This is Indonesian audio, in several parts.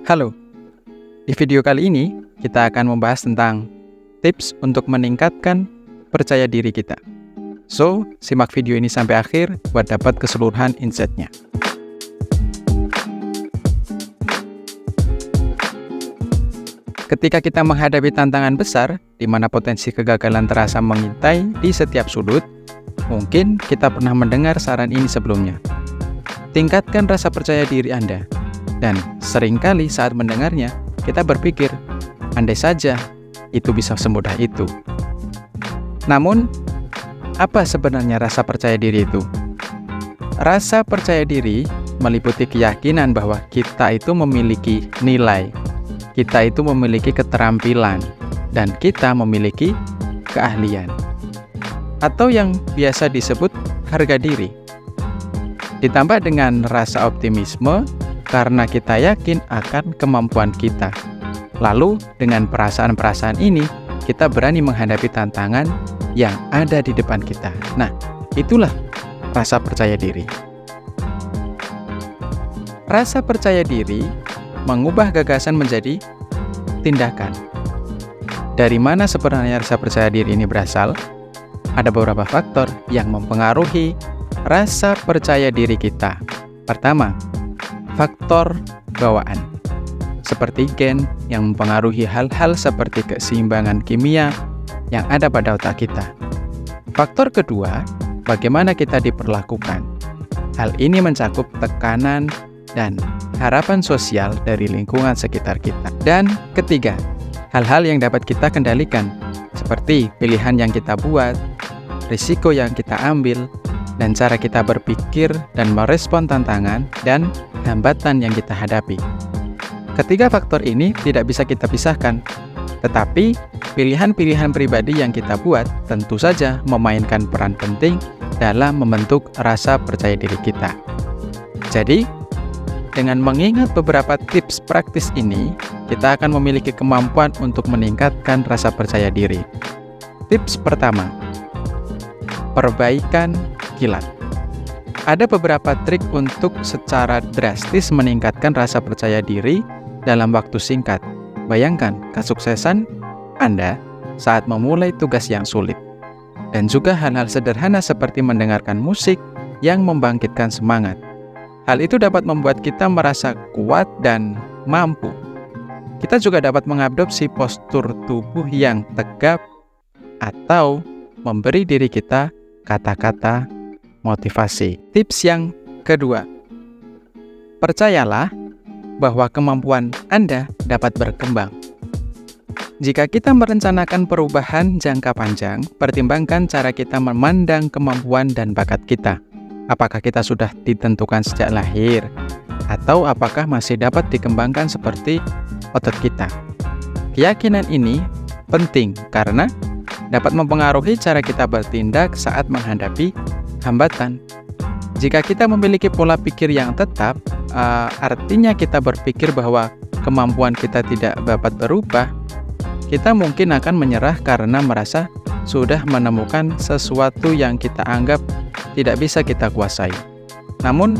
Halo, di video kali ini kita akan membahas tentang tips untuk meningkatkan percaya diri kita. So, simak video ini sampai akhir buat dapat keseluruhan insight-nya. Ketika kita menghadapi tantangan besar, di mana potensi kegagalan terasa mengintai di setiap sudut, mungkin kita pernah mendengar saran ini sebelumnya. Tingkatkan rasa percaya diri Anda. Dan seringkali saat mendengarnya, kita berpikir, andai saja itu bisa semudah itu. Namun, apa sebenarnya rasa percaya diri itu? Rasa percaya diri meliputi keyakinan bahwa kita itu memiliki nilai, kita itu memiliki keterampilan, dan kita memiliki keahlian. Atau yang biasa disebut harga diri. Ditambah dengan rasa optimisme, karena kita yakin akan kemampuan kita. Lalu, dengan perasaan-perasaan ini, kita berani menghadapi tantangan yang ada di depan kita. Nah, itulah rasa percaya diri. Rasa percaya diri mengubah gagasan menjadi tindakan. Dari mana sebenarnya rasa percaya diri ini berasal? Ada beberapa faktor yang mempengaruhi rasa percaya diri kita. Pertama, faktor bawaan, seperti gen yang mempengaruhi hal-hal seperti keseimbangan kimia yang ada pada otak kita. Faktor kedua, bagaimana kita diperlakukan. Hal ini mencakup tekanan dan harapan sosial dari lingkungan sekitar kita. Dan ketiga, hal-hal yang dapat kita kendalikan, seperti pilihan yang kita buat, risiko yang kita ambil, dan cara kita berpikir dan merespon tantangan dan hambatan yang kita hadapi. Ketiga faktor ini tidak bisa kita pisahkan, tetapi pilihan-pilihan pribadi yang kita buat tentu saja memainkan peran penting dalam membentuk rasa percaya diri kita. Jadi, dengan mengingat beberapa tips praktis ini, kita akan memiliki kemampuan untuk meningkatkan rasa percaya diri. Tips pertama, perbaikan kilat. Ada beberapa trik untuk secara drastis meningkatkan rasa percaya diri dalam waktu singkat. Bayangkan kesuksesan Anda saat memulai tugas yang sulit. Dan juga hal-hal sederhana seperti mendengarkan musik yang membangkitkan semangat. Hal itu dapat membuat kita merasa kuat dan mampu. Kita juga dapat mengadopsi postur tubuh yang tegap atau memberi diri kita kata-kata motivasi. Tips yang kedua, percayalah bahwa kemampuan Anda dapat berkembang. Jika kita merencanakan perubahan jangka panjang, pertimbangkan cara kita memandang kemampuan dan bakat kita. Apakah kita sudah ditentukan sejak lahir, atau apakah masih dapat dikembangkan seperti otot kita? Keyakinan ini penting karena dapat mempengaruhi cara kita bertindak saat menghadapi hambatan. Jika kita memiliki pola pikir yang tetap, artinya kita berpikir bahwa kemampuan kita tidak dapat berubah, kita mungkin akan menyerah karena merasa sudah menemukan sesuatu yang kita anggap tidak bisa kita kuasai. Namun,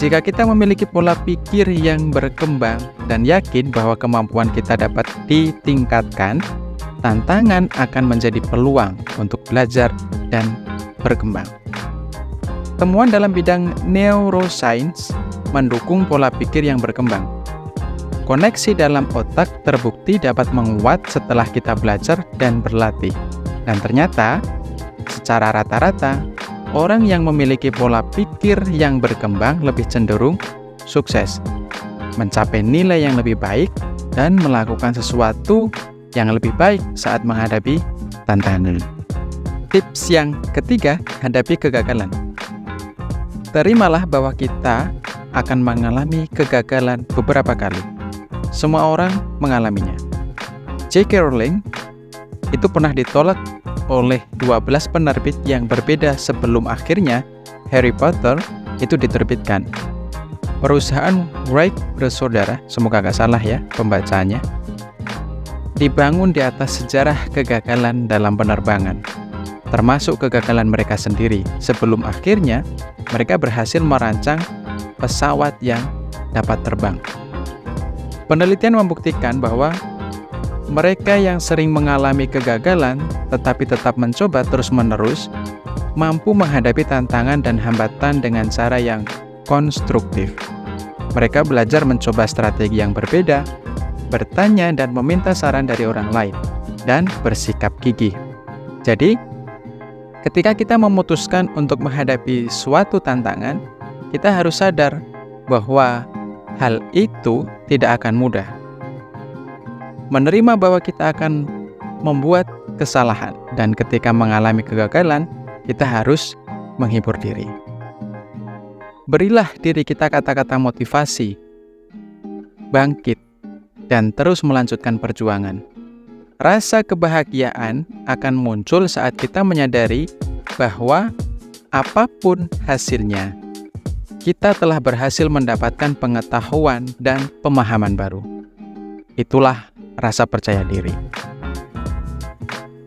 jika kita memiliki pola pikir yang berkembang dan yakin bahwa kemampuan kita dapat ditingkatkan, tantangan akan menjadi peluang untuk belajar dan berkembang. Temuan dalam bidang neuroscience mendukung pola pikir yang berkembang. Koneksi dalam otak terbukti dapat menguat setelah kita belajar dan berlatih. Dan ternyata, secara rata-rata, orang yang memiliki pola pikir yang berkembang lebih cenderung sukses, mencapai nilai yang lebih baik, dan melakukan sesuatu yang lebih baik saat menghadapi tantangan. Tips yang ketiga, hadapi kegagalan. Terimalah bahwa kita akan mengalami kegagalan beberapa kali. Semua orang mengalaminya. J.K. Rowling itu pernah ditolak oleh 12 penerbit yang berbeda sebelum akhirnya Harry Potter itu diterbitkan. Perusahaan Wright bersaudara, semoga gak salah ya pembacaannya, dibangun di atas sejarah kegagalan dalam penerbangan, termasuk kegagalan mereka sendiri, sebelum akhirnya mereka berhasil merancang pesawat yang dapat terbang. Penelitian membuktikan bahwa mereka yang sering mengalami kegagalan tetapi tetap mencoba terus-menerus mampu menghadapi tantangan dan hambatan dengan cara yang konstruktif. Mereka belajar mencoba strategi yang berbeda, bertanya dan meminta saran dari orang lain, dan bersikap gigih. Jadi, ketika kita memutuskan untuk menghadapi suatu tantangan, kita harus sadar bahwa hal itu tidak akan mudah. Menerima bahwa kita akan membuat kesalahan, dan ketika mengalami kegagalan, kita harus menghibur diri. Berilah diri kita kata-kata motivasi, bangkit, dan terus melanjutkan perjuangan. Rasa kebahagiaan akan muncul saat kita menyadari bahwa apapun hasilnya, kita telah berhasil mendapatkan pengetahuan dan pemahaman baru. Itulah rasa percaya diri.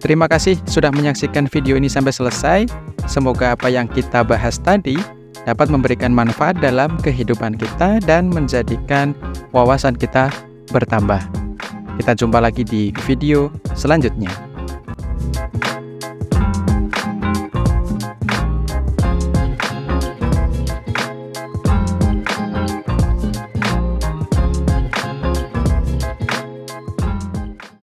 Terima kasih sudah menyaksikan video ini sampai selesai. Semoga apa yang kita bahas tadi dapat memberikan manfaat dalam kehidupan kita dan menjadikan wawasan kita bertambah. Kita jumpa lagi di video selanjutnya.